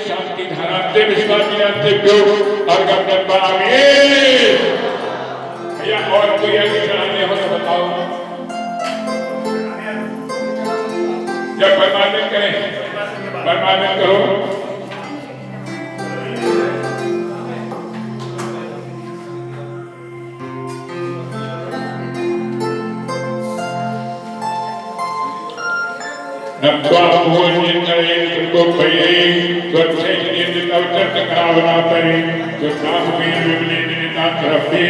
शांति धाराते विश्वासी और गंगन पावे या और कोई अभिप्राय हो तो बताओ। जब परमानंद करें, परमानंद करो। नब्बा भुवन इंद्रिय को पये स्वच्छे नियत अवचर करावना परे जो नाम में विमले निता तरफे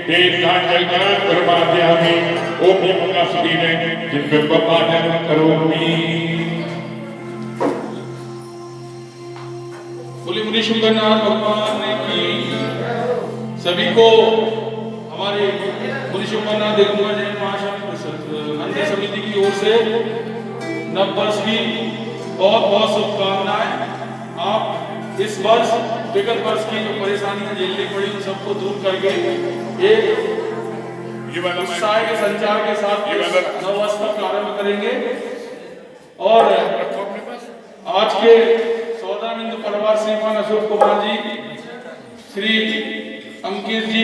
तेज कांचल ज्ञान परमात्या में ओम यमुना सुधी ने जिनपे बपाजन करोमि। बोले मुनि शुंभरनाथ भगवान की सभी को हमारे मुनि शुंभरनाथ देवगुरु जैन महासमिति समिति की ओर से नव वर्ष की बहुत बहुत शुभकामनाएं। आप इस वर्ष विगत वर्ष की जो परेशानियां झेलनी पड़ी उन सबको दूर करके एक उत्साह के संचार के साथ नव वर्ष का प्रारंभ करेंगे। और आज के 14 बिंदु परिवार श्रीमान अशोक कुमार जी, श्री अंकित जी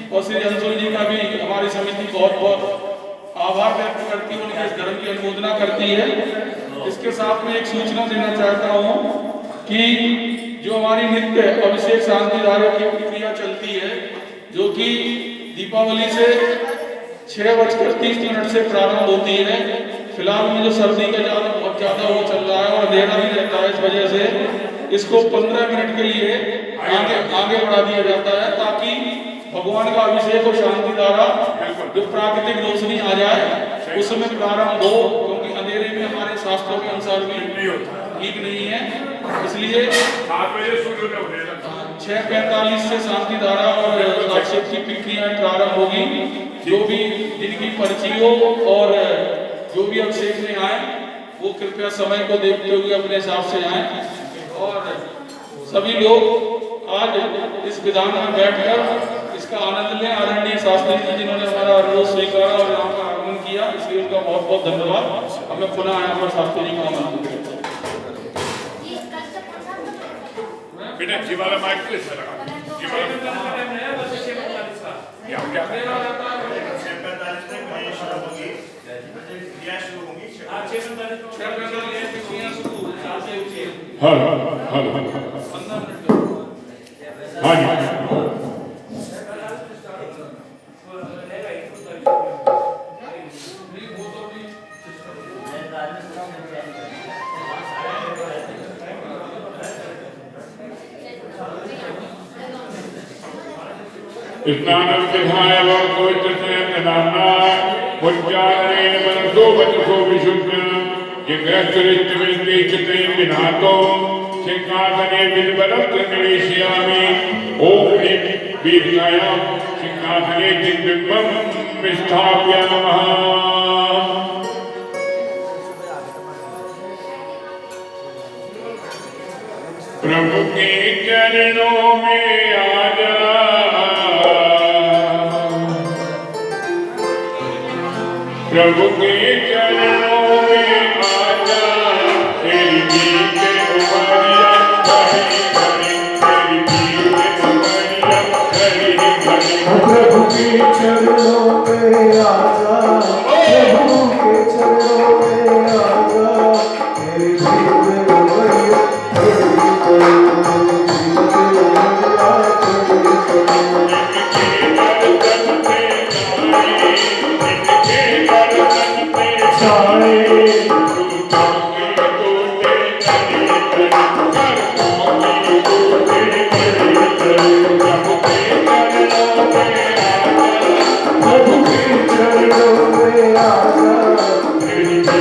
और श्री अंशुल जी का भी हमारी समिति बहुत बहुत आभार व्यक्त करती है, उनके इस धर्म की अनुमोदना करती है। इसके साथ में एक सूचना देना चाहता हूँ कि जो हमारी नित्य अभिषेक शांति धारा की प्रक्रिया चलती है, जो कि दीपावली से 6:30 से प्रारंभ होती है। फिलहाल में जो सर्दी का ज्यादा बहुत ज्यादा वो चल रहा है और अंधेरा भी रहता है, इस वजह से इसको 15 मिनट के लिए आगे बढ़ा दिया जाता है ताकि भगवान का अभिषेक और शांति धारा जो प्राकृतिक रोशनी आ जाए उसमें प्रारंभ हो, क्योंकि अंधेरे में हमारे शास्त्रों के अनुसार भी ठीक नहीं है। इसलिए 6:45 से शांति धारा और अभिषेक की प्रक्रियाएं प्रारंभ होगी। जो भी जिनकी पर्ची हो और जो भी अभिषेक में आए वो कृपया समय को देखते हुए अपने हिसाब से आए। और सभी लोग आज इस विधान में बैठकर इसका आनंद लें। आदरणीय शास्त्री जी जिन्होंने हमारा अनुरोध स्वीकारा और यहाँ का आगमन किया, इसलिए उनका बहुत बहुत धन्यवाद। अब मैं पुनः यहाँ पर शास्त्री जी का आमंत्रण करता हूँ। बेटा जीवाला माइक पे से लगा स्नानं विधाय वोचनाना मुच्चारणेन मनसो वचसो विशुद्ध जिग्रस्तरिष्टविन्दे चित्ते विनातो सिंहासने बिल्वरत्र निवेशयामि। ओम ह्रीं वीर्याय सिंहासने चिद्बिम्बं विस्थाप्य नमः। प्रभु के चरणों में आजा, प्रभु के चरणों में आजा, तेरी जीत उमरिया हरी हरी, तेरी जीत उमरिया हरी हरी। प्रभु के चरणों में आजा, प्रभु के चरणों में आजा, तेरी जीत उमरिया हरी हरी। प्रभु के चरणों में आजा,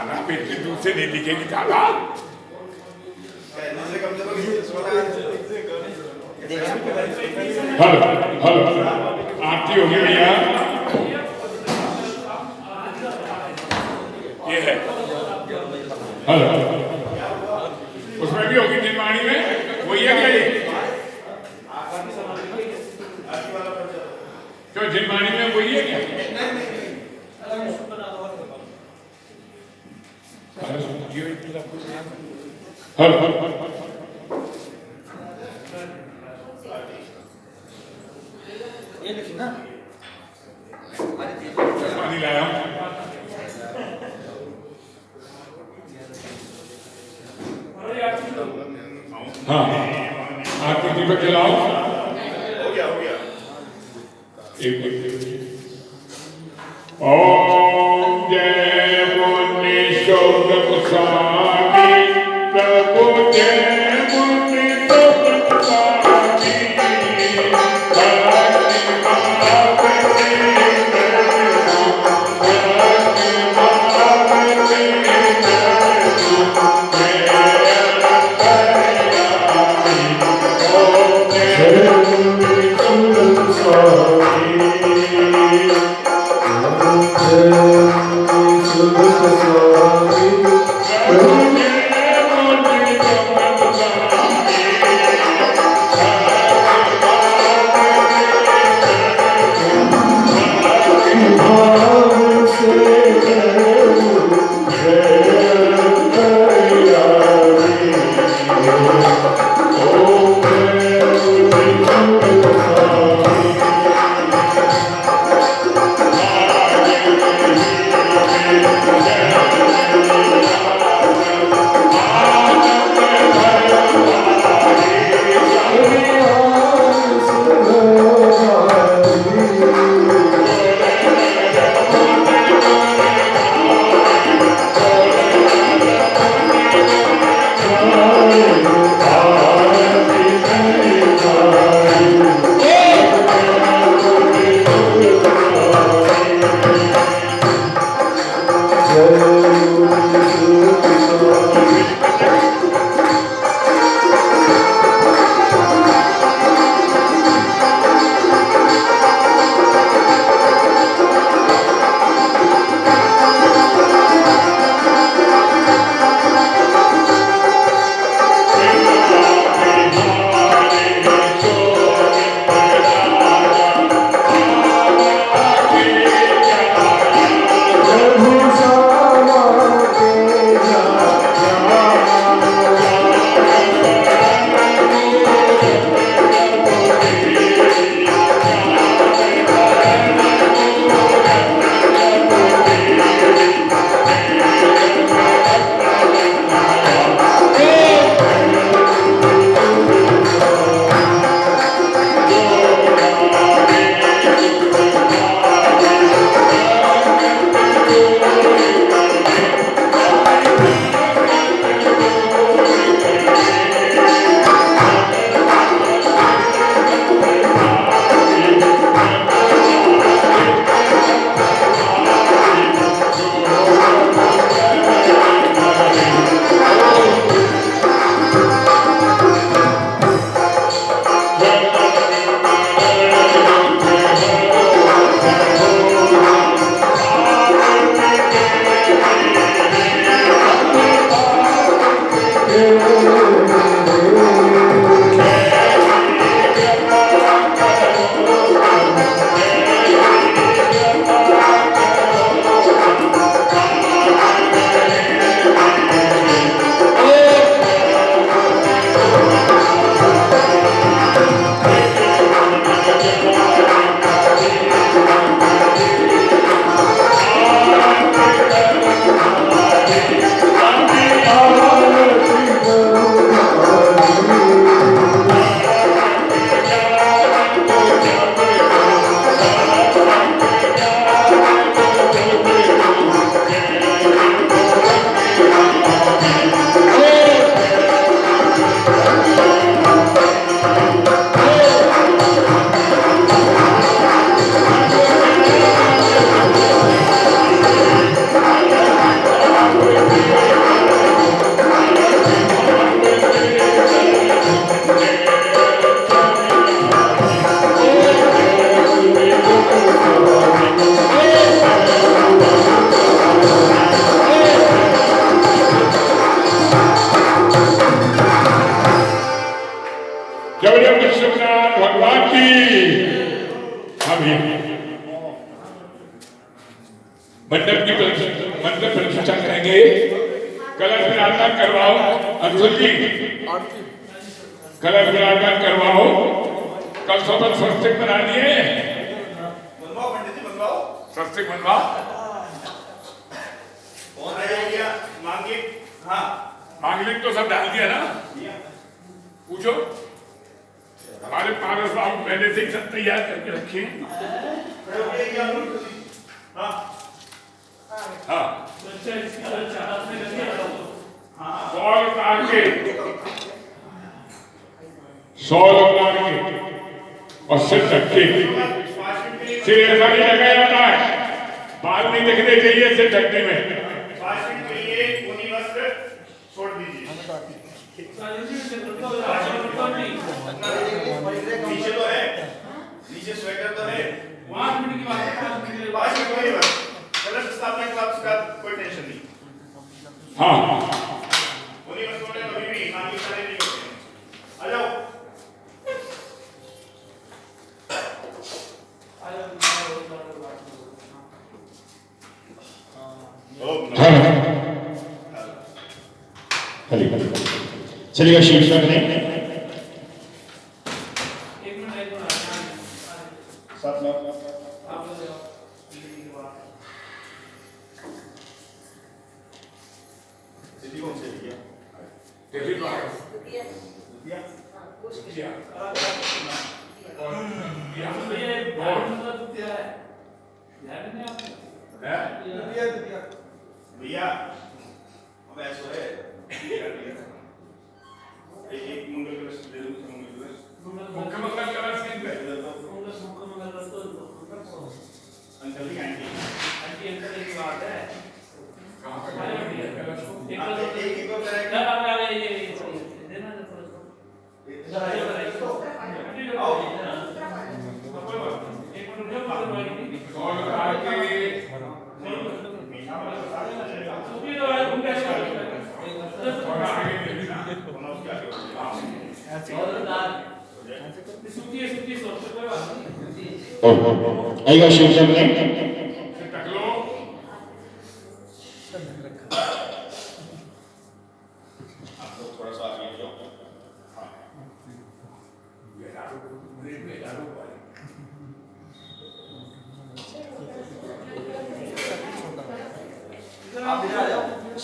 खाना पे इतनी दूर से नहीं दिखेगी दादा। हेलो हेलो आरती होगी भैया, ये है हेलो, उसमें भी होगी निर्माणी में, वही है क्या ये? क्यों जिनवाणी में वही है क्या? ये लिखी ना पानी लाया हूं। हाँ आरती दीपक जलाओ। हो गया एक ओम जय मुनीश्वर प्रसादी प्रभु जय मुनीश्वर प्रसादी हाँ भैया मंडप प्रतिष्ठा करेंगे। कलश विराजमान करवाओ अंशुल जी, कलश विराजमान करवाओ। कल सुबह स्वस्तिक बना लिए, बनवाओ पंडित जी बनवाओ। स्वस्तिक बनवा। कौन आ गया मांगे? हाँ मांगलिक तो सब डाल दिया ना, पूछो। हमारे पारस बाबू पहले से ही सब तैयार करके रखे। हाँ हाँ 100 रुपये के 100 रुपये और सिर ढके। सिर ऐसा नहीं लगाया जाता है, बाल नहीं दिखने चाहिए सिर ढकने में। 5 मिनट के लिए ऊनी वस्त्र छोड़ दीजिए। नीचे तो है, नीचे स्वेटर तो है। 5 मिनट की बात है, 5 मिनट की बात। कलश स्थापना के बाद उसका कोई टेंशन नहीं। हाँ ऊनी वस्त्रों में कभी भी मांगी सारे नहीं होते। आ जाओ। चलिएगा शीर्षक ने कौन से लिया? भैया हम ऐसा है एक मंगल कलश ले लो। मुख्य मंगल कलश अंकल जी आंटी अंकल की बात है। एक ही को करेगा। आएगा शीर्षक ने थोड़ा सा आगे जाओ।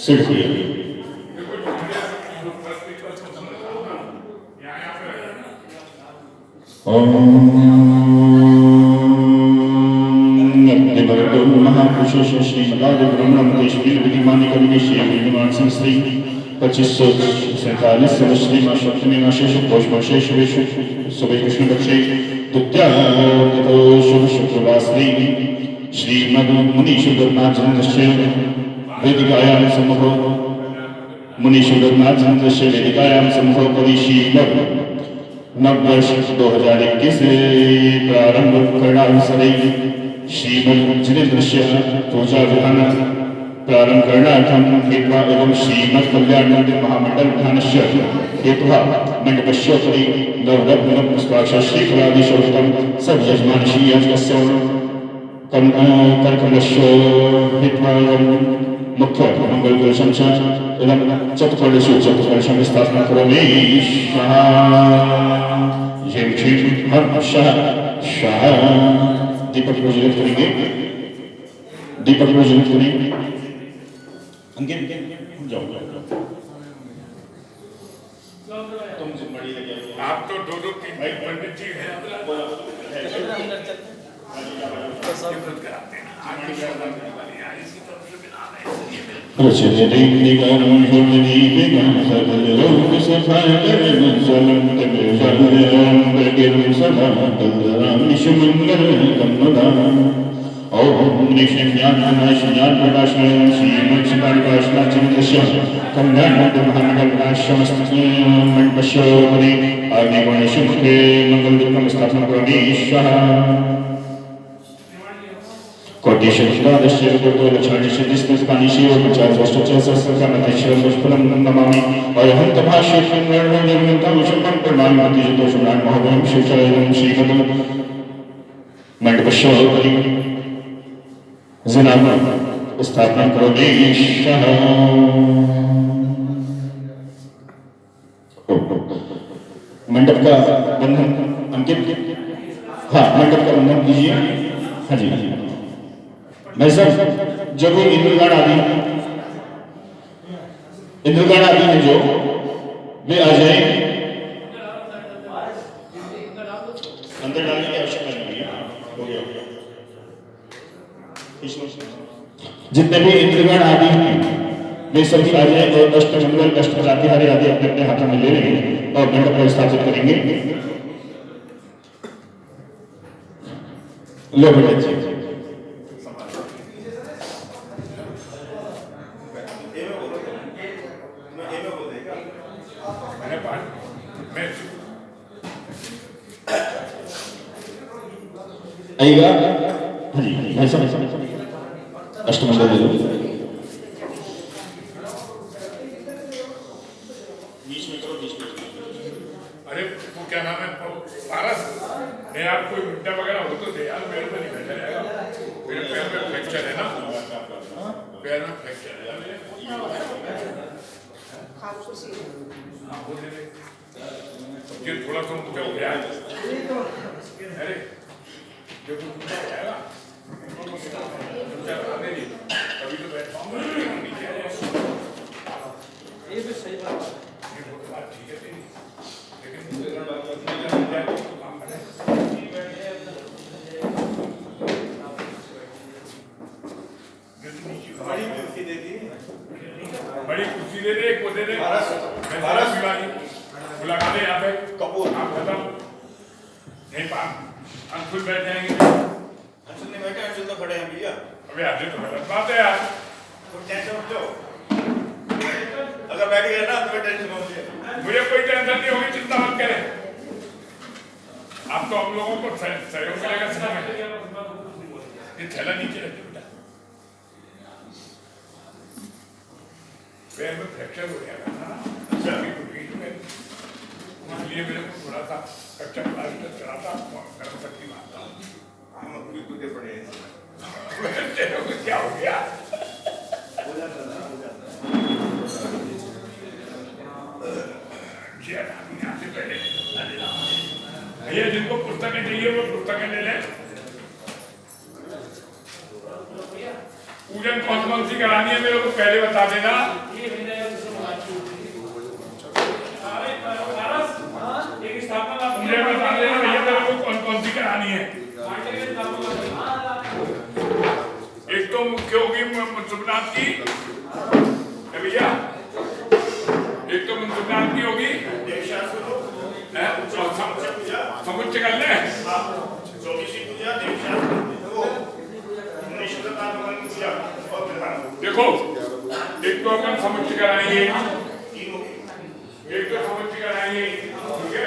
सिर्फ महापुरुष श्रीमदाद ब्रह्मश्री विधिमानी कवि श्री श्री 2547 श्री मां सप्तमी माशेष पोषमाशेष सुबह कृष्ण पक्षे द्वितीया शुभ शुक्रवासरी श्रीमद् मुनीश रघुनाथ वेदिकायां सम्मुखो मुनीश रघुनाथ वेदिकायां सम्मुखो परिशील नववर्ष 2021 प्रारंभ करणावसरे श्रीमद् जिनेन्द्रस्य पूजा विधान प्रारंभ करणार्थं हेत्वा एवं श्रीमद् कल्याण मंदिर महामंडल विधानस्य हेत्वा मंडपस्योपरि नवरत्न पुष्पाक्ष श्रीफलादिशोक्तं सब यजमान श्री याजकस्य कर्कमस्य हेत्वा एवं मुख्य मंगल कलशं च एवं चतुर्दशो चतुर्दशं स्थापना करोमि। जय श्री हर शाह दीपक प्रज्वलित करेंगे। दीपक प्रज्वलित करेंगे। अंकित जाओ तुम जिम्मेदारी लगे आप तो दो तीन पंडित जी हैं, मंडपशोधरी जनाब स्थापना करोगे शाह। मंडप का बंधन अंकित, हाँ मंडप का बंधन कीजिए। हाँ जी भाई साहब, जो भी इंद्रगण आदि हैं जो वे आ जाए, अंदर डालने की आवश्यकता नहीं है। हो गया जितने भी इंद्रगण आदि हैं वे सभी आ जाए और अष्टमंगल अष्टजातिहारी आदि अपने अपने हाथों में ले लेंगे और मंडप को स्थापित करेंगे। लो पंडित जी। आइएगा। हाँ जी भाई साहब अष्टमंगल ले लो। अरे वो क्या नाम है पारस, मैं यार कोई मिट्टा वगैरह हो तो दे यार, मेरे पे नहीं बैठा रहेगा, मेरे पैर में फ्रैक्चर है ना, पैर में फ्रैक्चर है मेरे। ये थोड़ा सा ऊंचा हो गया है। अरे जो ऊंचा हो जाएगा अभी तो बैठ पाऊंगा। ये भी सही बात है, ये बात ठीक है तेरी, लेकिन बड़ी कुर्सी दे दे, को दे दे, भारत बिवारी बुला दे यहाँ पे कपूर, आप खत्म नहीं पाम, अंशुल बैठ जाएंगे। अंशुल नहीं बैठे, अंशुल तो खड़े हैं भैया। अबे आज तो गलत बात है यार, तो टेंशन मत लो, अगर बैठ गए ना तो टेंशन मत लो। मुझे कोई टेंशन नहीं होगी, चिंता मत करें। आप तो हम लोगों को सहयोग करेगा समय, ये थैला नीचे रखिए बेटा, पैर में फ्रैक्चर हो गया था ना, इसलिए मेरे को थोड़ा सा कच्चा प्लास्टर चढ़ाता, गर्म शक्ति मारता हूँ। हम अपनी कूदे पड़े हैं, क्या हो गया? यहाँ से पहले भैया जिनको पुस्तकें चाहिए वो पुस्तकें ले लें। पूजन कौन सी करानी है मेरे को पहले बता देना। मुझे बता देना भैया मेरे को कौन सी करानी है। एक तो मुख्य होगी मुंसुबनाथ की भैया, एक तो मुंसुबनाथ की होगी, समुच्चय कर ले, देखो एक तो अपन समुच्चय कराएंगे, एक तो समुच्चय कराएंगे, ठीक है,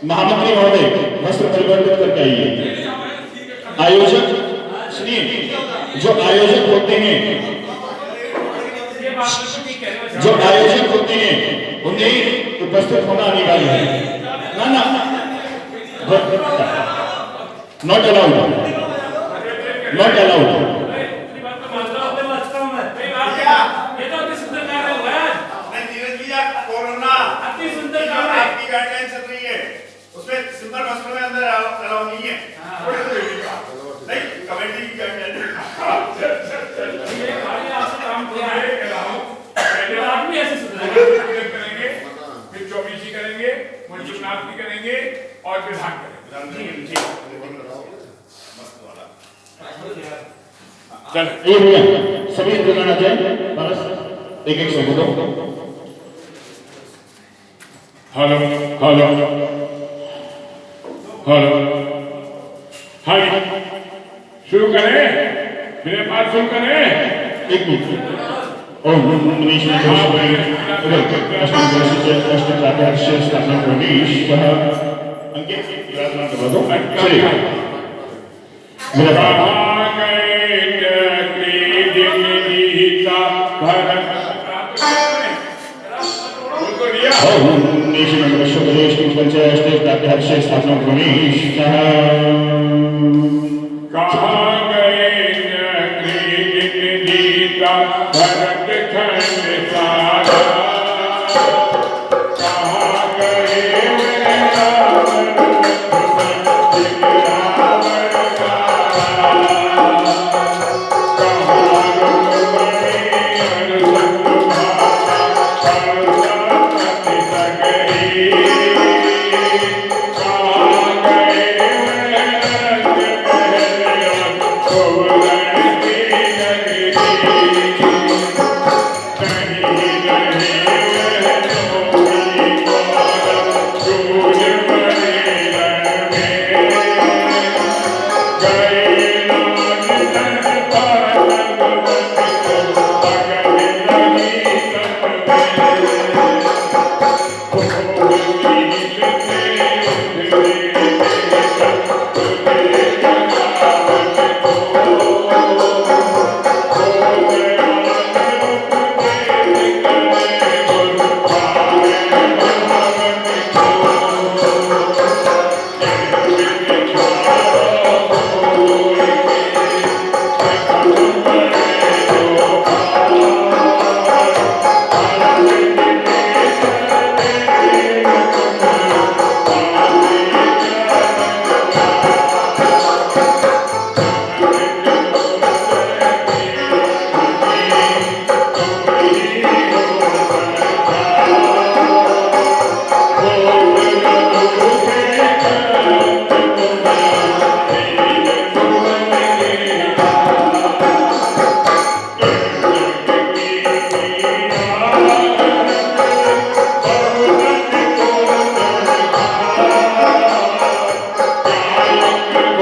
महामंत्री महोदय वस्त्र परिवर्तित करके आइए। आयोजक सुनिए, जो आयोजक होते हैं उन्हें उपस्थित होना अनिवार्य है। ना नॉट अलाउड, नॉट अलाउड। आपकी गाइडलाइन चल रही है, उसमें सिंपल वस्त्रों में अंदर अलाउ नहीं है, नहीं कमेटी की गाइडलाइन करेंगे, फिर चौबीसी करेंगे, मंजुनाथ भी करेंगे और विधान करेंगे। चल ये भैया सभी इंद्रगण आ जाए बस एक एक से बोलो हेलो हेलो हेलो हाँ जी शुरू करें मेरे पास शुरू करें एक मिनट ओम मनीष महेश्वरी अष्टकार्यस्य स्थापना गणेश कह अंकित विराजमान करवा दो चलिए मेरा कहाँ गए गीता भरत उनको दिया ओम मनीष महेश्वरी अष्टकार्यस्य स्थापना गणेश कह कहाँ गए गीता भरत खंड